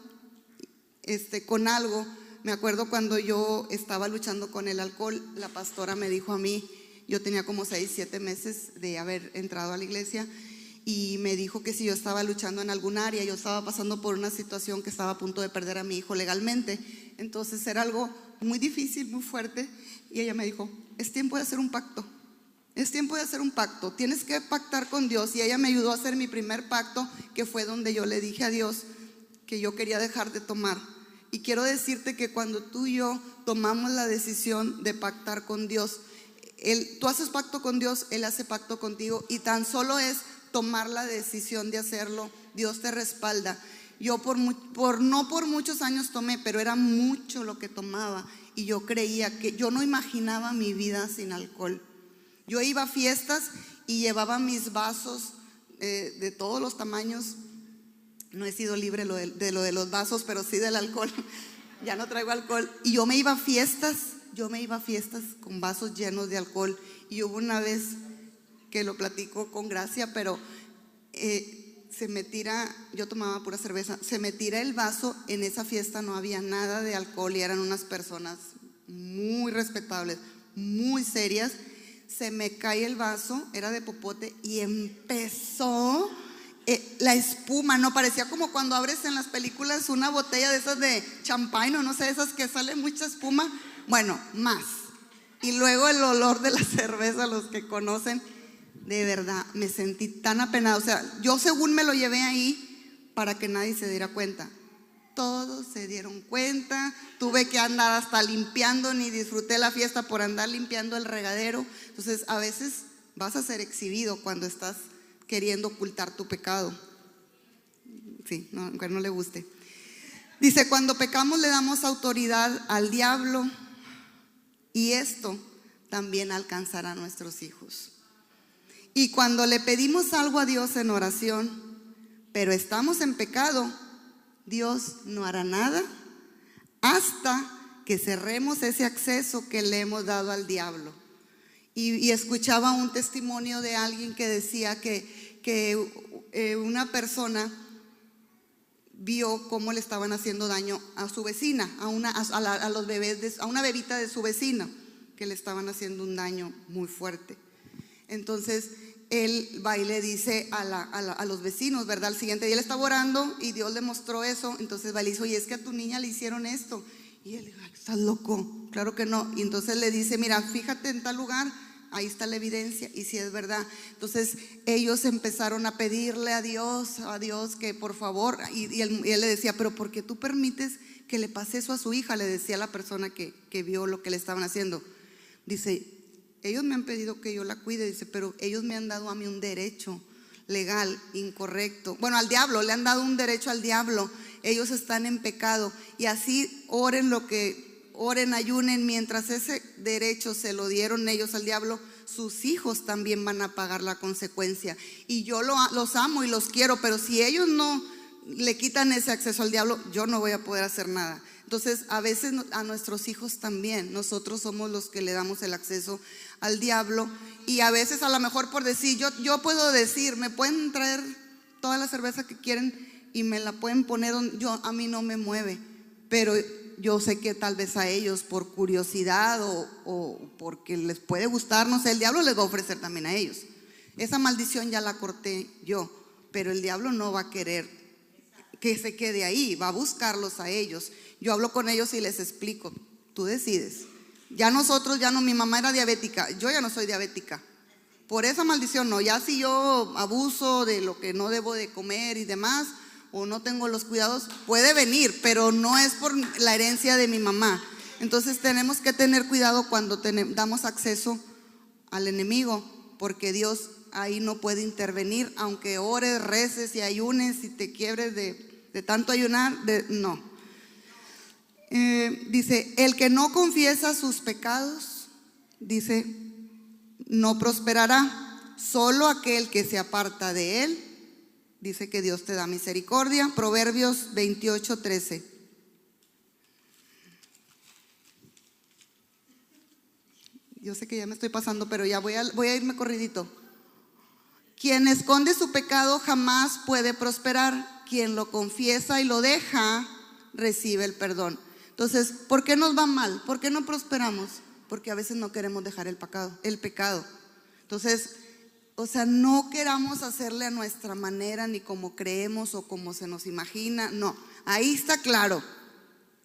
[SPEAKER 1] con algo. Me acuerdo cuando yo estaba luchando con el alcohol, la pastora me dijo a mí, yo tenía como 6, 7 meses de haber entrado a la iglesia, y me dijo que si yo estaba luchando en algún área, yo estaba pasando por una situación que estaba a punto de perder a mi hijo legalmente. Entonces era algo muy difícil, muy fuerte, y ella me dijo, es tiempo de hacer un pacto. Es tiempo de hacer un pacto, tienes que pactar con Dios. Y ella me ayudó a hacer mi primer pacto, que fue donde yo le dije a Dios que yo quería dejar de tomar. Y quiero decirte que cuando tú y yo tomamos la decisión de pactar con Dios, tú haces pacto con Dios, Él hace pacto contigo, y tan solo es tomar la decisión de hacerlo, Dios te respalda. Yo no por muchos años tomé, pero era mucho lo que tomaba, y yo creía que yo no imaginaba mi vida sin alcohol. Yo iba a fiestas y llevaba mis vasos de todos los tamaños. No he sido libre de lo de los vasos, pero sí del alcohol. Ya no traigo alcohol. Y yo me iba a fiestas con vasos llenos de alcohol. Y hubo una vez que lo platico con gracia, pero yo tomaba pura cerveza, se me tira el vaso. En esa fiesta no había nada de alcohol y eran unas personas muy respetables, muy serias. Se me cae el vaso, era de popote, y empezó la espuma, no parecía como cuando abres en las películas una botella de esas de champagne, o no sé, esas que sale mucha espuma. Bueno, más. Y luego el olor de la cerveza, los que conocen, de verdad me sentí tan apenada. O sea, yo según me lo llevé ahí para que nadie se diera cuenta. Todos se dieron cuenta, tuve que andar hasta limpiando, ni disfruté la fiesta por andar limpiando el regadero. Entonces a veces vas a ser exhibido cuando estás queriendo ocultar tu pecado. Sí, no, aunque no le guste. Dice, cuando pecamos le damos autoridad al diablo, y esto también alcanzará a nuestros hijos. Y cuando le pedimos algo a Dios en oración, pero estamos en pecado, Dios no hará nada hasta que cerremos ese acceso que le hemos dado al diablo. Y escuchaba un testimonio de alguien que decía que una persona vio cómo le estaban haciendo daño a su vecina, a los bebés, a una bebita de su vecina, que le estaban haciendo un daño muy fuerte. Entonces él va y le dice a los vecinos, ¿verdad? Al siguiente día él estaba orando y Dios le mostró eso. Entonces va y le dice, oye, es que a tu niña le hicieron esto. Y él dijo, ¿estás loco? Claro que no. Y entonces le dice, mira, fíjate en tal lugar, ahí está la evidencia, y si es verdad. Entonces ellos empezaron a pedirle a Dios que por favor, y él le decía, pero ¿por qué tú permites que le pase eso a su hija? Le decía a la persona que vio lo que le estaban haciendo. Dice, ellos me han pedido que yo la cuide, dice, pero ellos me han dado a mí un derecho legal incorrecto. Bueno, al diablo, le han dado un derecho al diablo. Ellos están en pecado, y así oren oren, ayunen, mientras ese derecho se lo dieron ellos al diablo, sus hijos también van a pagar la consecuencia. Y yo los amo y los quiero, pero si ellos no le quitan ese acceso al diablo, yo no voy a poder hacer nada. Entonces, a veces a nuestros hijos también, nosotros somos los que le damos el acceso al diablo. Y a veces, a lo mejor por decir, yo puedo decir, me pueden traer toda la cerveza que quieren y me la pueden poner donde a mí no me mueve, pero yo sé que tal vez a ellos por curiosidad o porque les puede gustar, no sé, el diablo les va a ofrecer también a ellos. Esa maldición ya la corté yo, pero el diablo no va a querer que se quede ahí, va a buscarlos a ellos. Yo hablo con ellos y les explico, tú decides. Ya nosotros, ya no, mi mamá era diabética, yo ya no soy diabética. Por esa maldición no, ya si yo abuso de lo que no debo de comer y demás, o no tengo los cuidados, puede venir, pero no es por la herencia de mi mamá. Entonces tenemos que tener cuidado cuando damos acceso al enemigo, porque Dios ahí no puede intervenir, aunque ores, reces y ayunes y te quiebres de tanto ayunar, no. Dice, el que no confiesa sus pecados, dice, no prosperará. Solo aquel que se aparta de él, dice que Dios te da misericordia. Proverbios 28:13. Yo sé que ya me estoy pasando, pero ya voy a irme corridito. Quien esconde su pecado jamás puede prosperar. Quien lo confiesa y lo deja, recibe el perdón. Entonces, ¿por qué nos va mal? ¿Por qué no prosperamos? Porque a veces no queremos dejar el pecado. Entonces, no queramos hacerle a nuestra manera, ni como creemos o como se nos imagina. No, ahí está claro.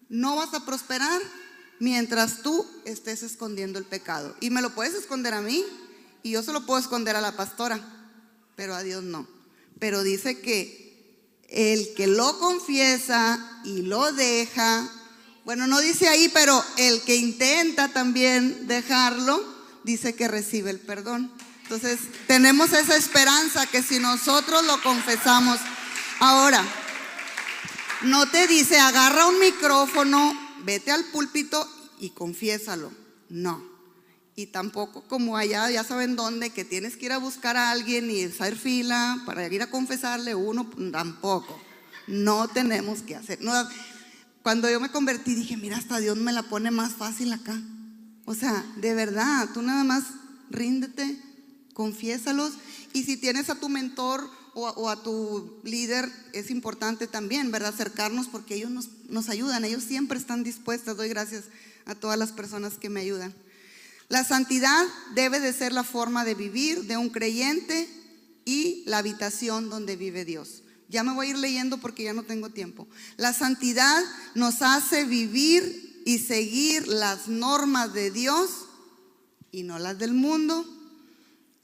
[SPEAKER 1] No vas a prosperar mientras tú estés escondiendo el pecado. Y me lo puedes esconder a mí, y yo se lo puedo esconder a la pastora, pero a Dios no. Pero dice que el que lo confiesa y lo deja, bueno, no dice ahí, pero el que intenta también dejarlo, dice que recibe el perdón. Entonces tenemos esa esperanza que si nosotros lo confesamos. Ahora, no te dice agarra un micrófono, vete al púlpito y confiésalo, no. Y tampoco como allá, ya saben dónde, que tienes que ir a buscar a alguien y hacer fila para ir a confesarle uno, tampoco. No tenemos que hacer. No, cuando yo me convertí dije, mira, hasta Dios me la pone más fácil acá. De verdad, tú nada más ríndete, confiésalos. Y si tienes a tu mentor o a tu líder, es importante también, ¿verdad? Acercarnos, porque ellos nos ayudan, ellos siempre están dispuestos. Doy gracias a todas las personas que me ayudan. La santidad debe de ser la forma de vivir de un creyente y la habitación donde vive Dios. Ya me voy a ir leyendo porque ya no tengo tiempo. La santidad nos hace vivir y seguir las normas de Dios y no las del mundo,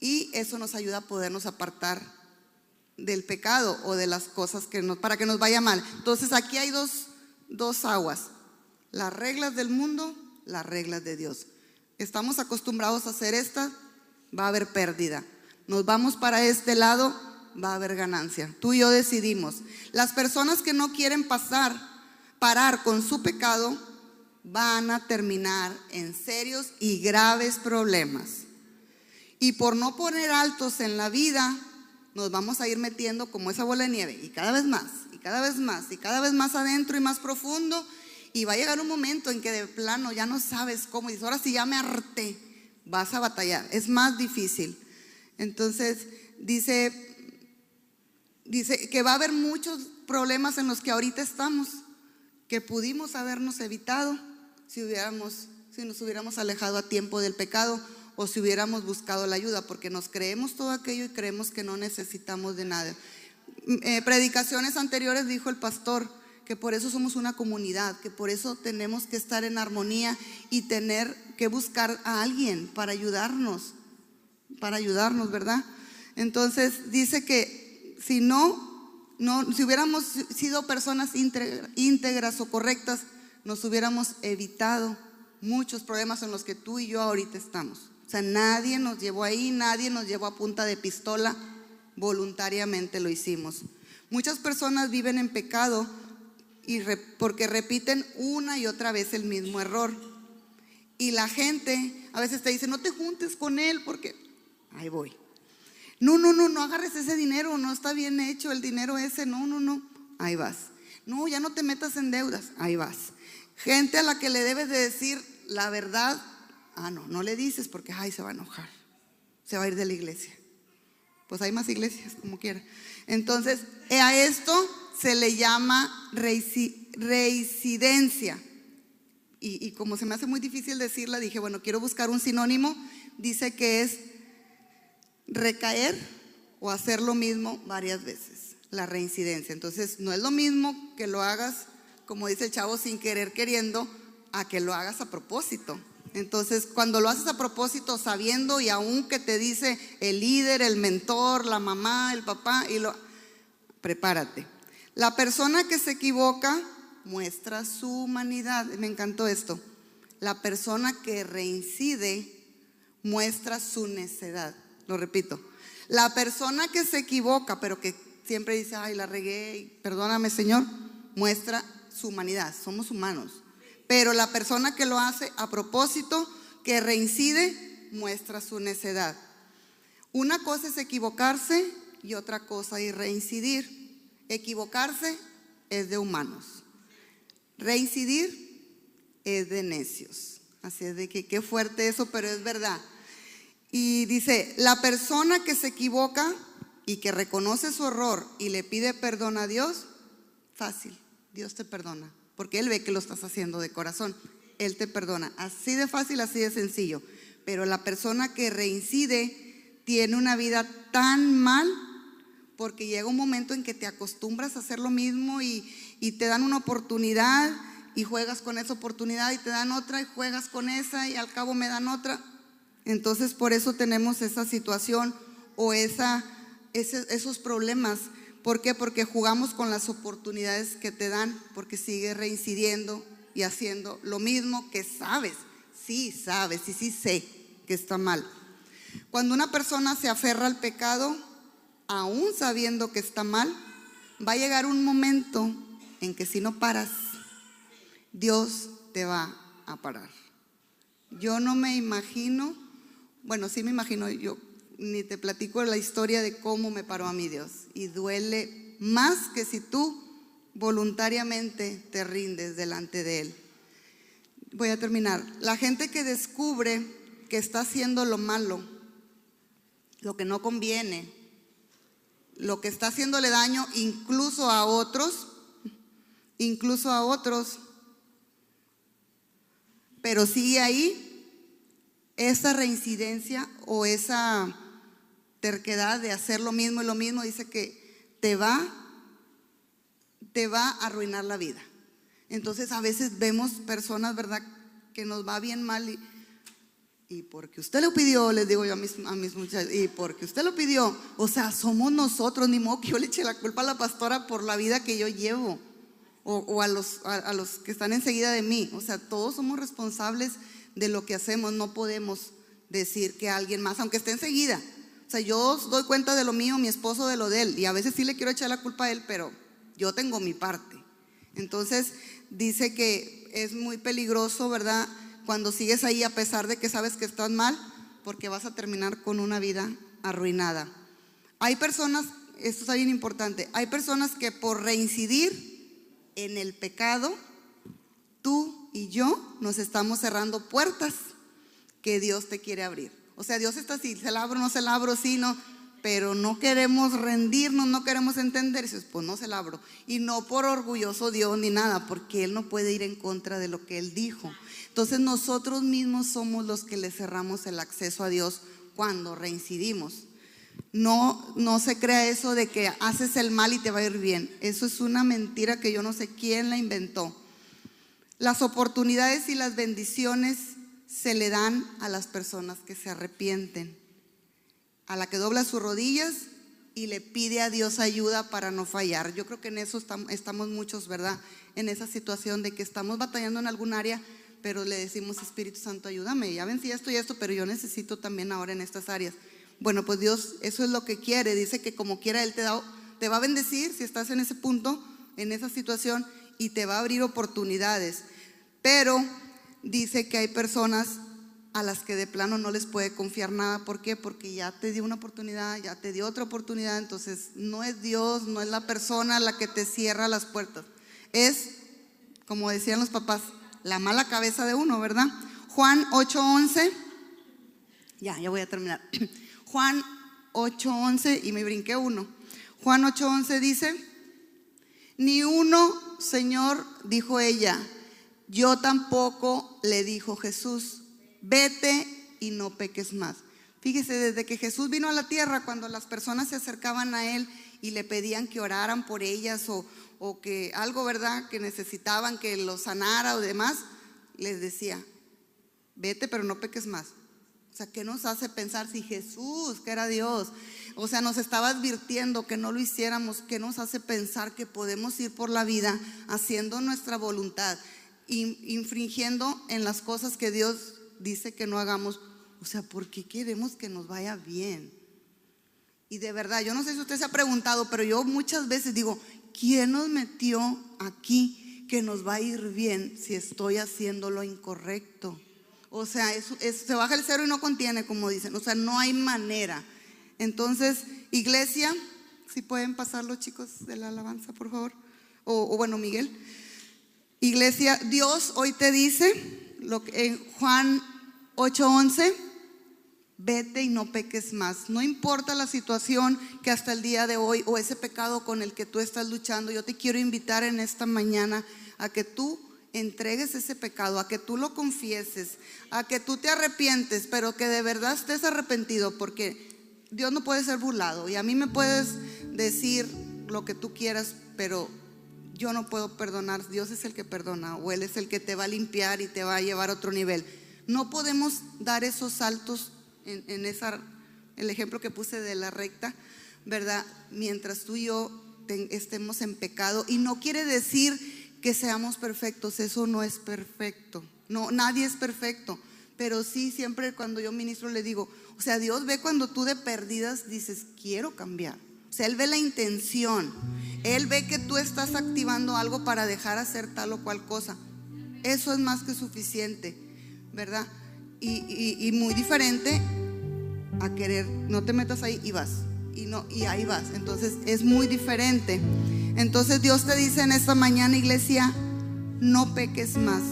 [SPEAKER 1] y eso nos ayuda a podernos apartar del pecado o de las cosas para que nos vaya mal. Entonces aquí hay dos aguas: las reglas del mundo, las reglas de Dios. Estamos acostumbrados a hacer esta, va a haber pérdida. Nos vamos para este lado, va a haber ganancia. Tú y yo decidimos. Las personas que no quieren parar con su pecado, van a terminar en serios y graves problemas. Y por no poner altos en la vida, nos vamos a ir metiendo como esa bola de nieve, y cada vez más, y cada vez más, y cada vez más adentro y más profundo. Y va a llegar un momento en que de plano ya no sabes cómo, y dices, ahora sí ya me harté, vas a batallar, es más difícil. Entonces dice que va a haber muchos problemas en los que ahorita estamos, que pudimos habernos evitado si nos hubiéramos alejado a tiempo del pecado, o si hubiéramos buscado la ayuda, porque nos creemos todo aquello y creemos que no necesitamos de nada. Predicaciones anteriores dijo el pastor que por eso somos una comunidad, que por eso tenemos que estar en armonía y tener que buscar a alguien para ayudarnos, ¿verdad? Entonces dice que si hubiéramos sido personas íntegras o correctas, nos hubiéramos evitado muchos problemas en los que tú y yo ahorita estamos. Nadie nos llevó ahí, nadie nos llevó a punta de pistola, voluntariamente lo hicimos. Muchas personas viven en pecado porque repiten una y otra vez el mismo error. Y la gente a veces te dice, no te juntes con él porque ahí voy. No agarres ese dinero, no está bien hecho el dinero ese, no. ahí vas. No, ya no te metas en deudas, ahí vas. Gente a la que le debes de decir la verdad, no le dices porque se va a enojar, se va a ir de la iglesia. Pues hay más iglesias, como quiera. Entonces, a esto se le llama reincidencia. Y como se me hace muy difícil decirla, dije, bueno, quiero buscar un sinónimo. Dice que es recaer o hacer lo mismo varias veces, la reincidencia. Entonces, no es lo mismo que lo hagas, como dice el chavo, sin querer queriendo, a que lo hagas a propósito. Entonces, cuando lo haces a propósito, sabiendo, y aún que te dice el líder, el mentor, la mamá, el papá, prepárate. La persona que se equivoca muestra su humanidad. Me encantó esto. La persona que reincide muestra su necedad. Lo repito. La persona que se equivoca, pero que siempre dice, la regué, perdóname, Señor, muestra su humanidad. Somos humanos. Pero la persona que lo hace a propósito, que reincide, muestra su necedad. Una cosa es equivocarse y otra cosa es reincidir. Equivocarse es de humanos. Reincidir es de necios. Así es de que qué fuerte eso, pero es verdad. Y dice, la persona que se equivoca y que reconoce su error y le pide perdón a Dios, fácil, Dios te perdona, porque Él ve que lo estás haciendo de corazón. Él te perdona, así de fácil, así de sencillo. Pero la persona que reincide tiene una vida tan mal, porque llega un momento en que te acostumbras a hacer lo mismo y te dan una oportunidad y juegas con esa oportunidad y te dan otra y juegas con esa y al cabo me dan otra. Entonces por eso tenemos esa situación o esos problemas. ¿Por qué? Porque jugamos con las oportunidades que te dan, porque sigues reincidiendo y haciendo lo mismo que sabes y sí sé que está mal. Cuando una persona se aferra al pecado, aún sabiendo que está mal, va a llegar un momento en que si no paras, Dios te va a parar. Yo no me imagino, bueno, sí me imagino, yo ni te platico la historia de cómo me paró a mí Dios. Y duele más que si tú voluntariamente te rindes delante de Él. Voy a terminar. La gente que descubre que está haciendo lo malo, lo que no conviene, lo que está haciéndole daño incluso a otros, pero sigue ahí, esa reincidencia o esa terquedad de hacer lo mismo y lo mismo, dice que te va a arruinar la vida. Entonces a veces vemos personas, ¿verdad?, que nos va bien mal y porque usted lo pidió, les digo yo a mis muchachos, y porque usted lo pidió, o sea, somos nosotros, ni modo que yo le eche la culpa a la pastora por la vida que yo llevo o a los que están enseguida de mí. O sea, todos somos responsables de lo que hacemos. No podemos decir que alguien más, aunque esté enseguida. O sea, yo doy cuenta de lo mío, mi esposo de lo de él, y a veces sí le quiero echar la culpa a él, pero yo tengo mi parte. Entonces dice que es muy peligroso, ¿verdad?, cuando sigues ahí a pesar de que sabes que estás mal, porque vas a terminar con una vida arruinada. Hay personas, esto es bien importante, hay personas que por reincidir en el pecado, tú y yo nos estamos cerrando puertas que Dios te quiere abrir. O sea, Dios está así, se la abro, no se la abro, sí, no, pero no queremos rendirnos, no queremos entender. Dices, pues no se la abro. Y no por orgulloso Dios ni nada, porque Él no puede ir en contra de lo que Él dijo. Entonces nosotros mismos somos los que le cerramos el acceso a Dios cuando reincidimos. No se crea eso de que haces el mal y te va a ir bien. Eso es una mentira que yo no sé quién la inventó. Las oportunidades y las bendiciones se le dan a las personas que se arrepienten, a la que dobla sus rodillas y le pide a Dios ayuda para no fallar. Yo creo que en eso estamos muchos, ¿verdad?, en esa situación de que estamos batallando en algún área, pero le decimos, Espíritu Santo, ayúdame, ya vencí esto y esto, pero yo necesito también ahora en estas áreas. Bueno, pues Dios eso es lo que quiere. Dice que como quiera Él te va a bendecir si estás en ese punto, en esa situación, y te va a abrir oportunidades. Pero dice que hay personas a las que de plano no les puede confiar nada. ¿Por qué? Porque ya te dio una oportunidad, ya te dio otra oportunidad. Entonces no es Dios, no es la persona la que te cierra las puertas. Es, como decían los papás, la mala cabeza de uno, ¿verdad? Juan 8:11. Ya voy a terminar. Juan 8:11, y me brinqué uno. Juan 8:11 dice: ni uno, Señor, dijo ella. Yo tampoco, le dijo Jesús. Vete y no peques más. Fíjese, desde que Jesús vino a la tierra, cuando las personas se acercaban a Él y le pedían que oraran por ellas o que algo, ¿verdad?, que necesitaban que los sanara o demás, les decía: vete, pero no peques más. O sea, ¿qué nos hace pensar si Jesús, que era Dios, o sea, nos estaba advirtiendo que no lo hiciéramos? ¿Qué nos hace pensar que podemos ir por la vida haciendo nuestra voluntad, infringiendo en las cosas que Dios dice que no hagamos? O sea, ¿por qué queremos que nos vaya bien? Y de verdad, yo no sé si usted se ha preguntado, pero yo muchas veces digo: ¿quién nos metió aquí que nos va a ir bien si estoy haciendo lo incorrecto? O sea, se baja el cero y no contiene, como dicen. O sea, no hay manera. Entonces, iglesia, si pueden pasar los chicos de la alabanza, por favor. O bueno, Miguel. Iglesia, Dios hoy te dice en Juan 8:11: vete y no peques más. No importa la situación que hasta el día de hoy, o ese pecado con el que tú estás luchando, yo te quiero invitar en esta mañana a que tú entregues ese pecado, a que tú lo confieses, a que tú te arrepientes, pero que de verdad estés arrepentido, porque Dios no puede ser burlado. Y a mí me puedes decir lo que tú quieras, pero yo no puedo perdonar. Dios es el que perdona, o Él es el que te va a limpiar y te va a llevar a otro nivel. No podemos dar esos saltos en el ejemplo que puse de la recta, ¿verdad?, mientras tú y yo estemos en pecado. Y no quiere decir que seamos perfectos, eso no es perfecto. No, nadie es perfecto, pero sí, siempre cuando yo ministro le digo, o sea, Dios ve cuando tú de perdidas dices: quiero cambiar. O sea, Él ve la intención, Él ve que tú estás activando algo para dejar hacer tal o cual cosa. Eso es más que suficiente, ¿verdad? Y muy diferente a querer, no te metas ahí y vas, y ahí vas. Entonces es muy diferente. Entonces Dios te dice en esta mañana, iglesia: no peques más.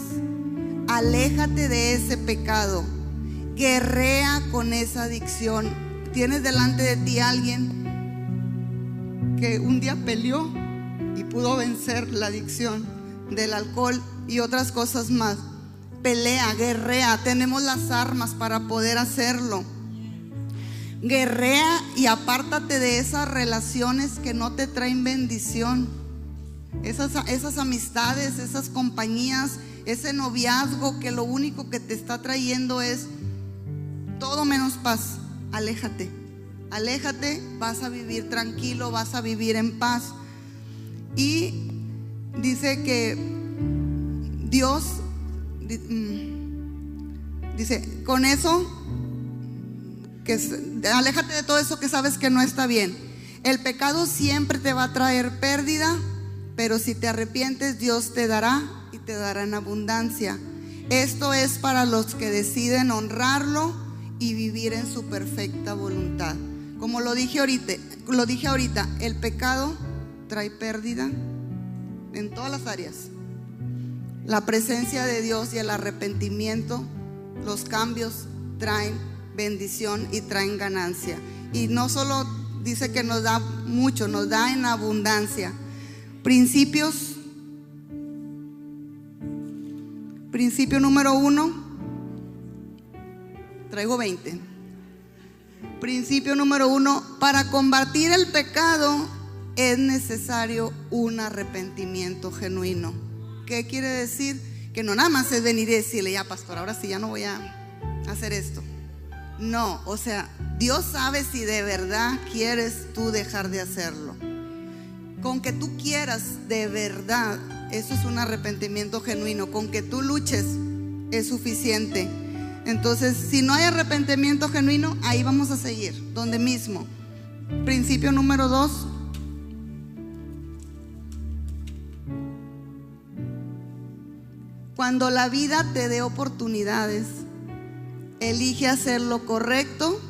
[SPEAKER 1] Aléjate de ese pecado. Guerrea con esa adicción. Tienes delante de ti a alguien que un día peleó y pudo vencer la adicción del alcohol y otras cosas más. Pelea, guerrea. Tenemos las armas para poder hacerlo. Guerrea y apártate de esas relaciones que no te traen bendición. Esas amistades, esas compañías, ese noviazgo que lo único que te está trayendo es todo menos paz. Aléjate, aléjate, vas a vivir tranquilo, vas a vivir en paz. Y dice que Dios dice: con eso, aléjate de todo eso que sabes que no está bien. El pecado siempre te va a traer pérdida, pero si te arrepientes, Dios te dará, y te dará en abundancia. Esto es para los que deciden honrarlo y vivir en su perfecta voluntad. Como lo dije ahorita, el pecado trae pérdida en todas las áreas. La presencia de Dios y el arrepentimiento, los cambios traen bendición y traen ganancia. Y no solo dice que nos da mucho, nos da en abundancia. Principio número 1, traigo 20. Principio número 1: para combatir el pecado es necesario un arrepentimiento genuino. ¿Qué quiere decir? Que no nada más es venir y decirle: ya, pastor, ahora sí ya no voy a hacer esto. No, o sea, Dios sabe si de verdad quieres tú dejar de hacerlo. Con que tú quieras de verdad, eso es un arrepentimiento genuino. Con que tú luches es suficiente. Entonces, si no hay arrepentimiento genuino, ahí vamos a seguir, donde mismo. Principio número 2: cuando la vida te dé oportunidades, Elige hacer lo correcto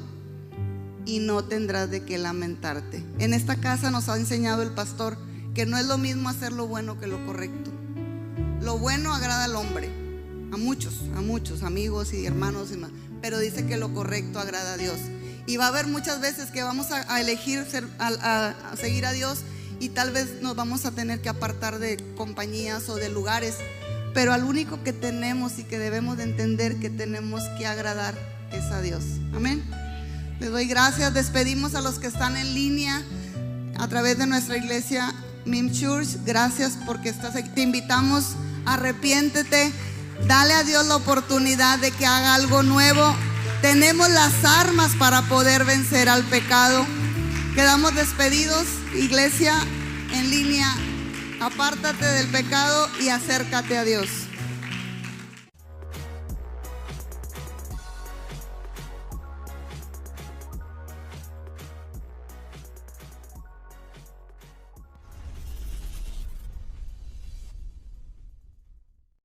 [SPEAKER 1] y no tendrás de qué lamentarte. En esta casa nos ha enseñado el pastor que no es lo mismo hacer lo bueno que lo correcto. Lo bueno agrada al hombre, a muchos amigos y hermanos y más, pero dice que lo correcto agrada a Dios. Y va a haber muchas veces que vamos a elegir a seguir a Dios, y tal vez nos vamos a tener que apartar de compañías o de lugares, pero al único que tenemos y que debemos de entender que tenemos que agradar es a Dios. Amén. Les doy gracias. Despedimos a los que están en línea a través de nuestra iglesia MIM Church. Gracias porque estás aquí. Te invitamos, arrepiéntete, dale a Dios la oportunidad de que haga algo nuevo. Tenemos las armas para poder vencer al pecado. Quedamos despedidos. Iglesia en línea, apártate del pecado y acércate a Dios.